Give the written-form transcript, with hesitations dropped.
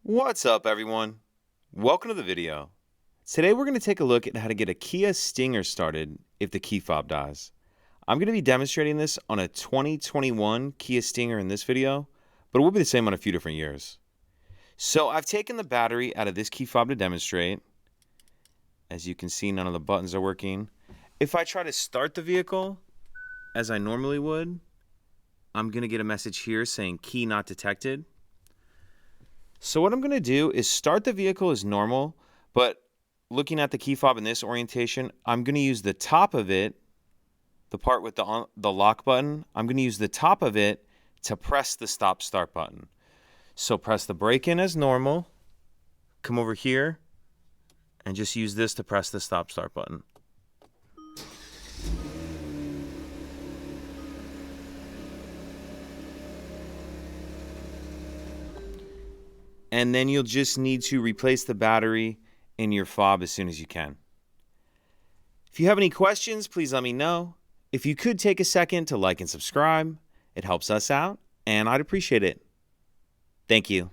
What's up, everyone? Welcome to the video. Today we're going to take a look at how to get a Kia Stinger started if the key fob dies. I'm going to be demonstrating this on a 2021 Kia Stinger in this video, but it will be the same on a few different years. So I've taken the battery out of this key fob to demonstrate. As you can see, none of the buttons are working. If I try to start the vehicle, as I normally would, I'm going to get a message here saying key not detected. So what I'm going to do is start the vehicle as normal, but looking at the key fob in this orientation, I'm going to use the top of it, the part with the lock button, I'm going to use the top of it to press the stop-start button. So press the brake in as normal, come over here, and just use this to press the stop-start button. And then you'll just need to replace the battery in your fob as soon as you can. If you have any questions, please let me know. If you could take a second to like and subscribe, it helps us out, and I'd appreciate it. Thank you.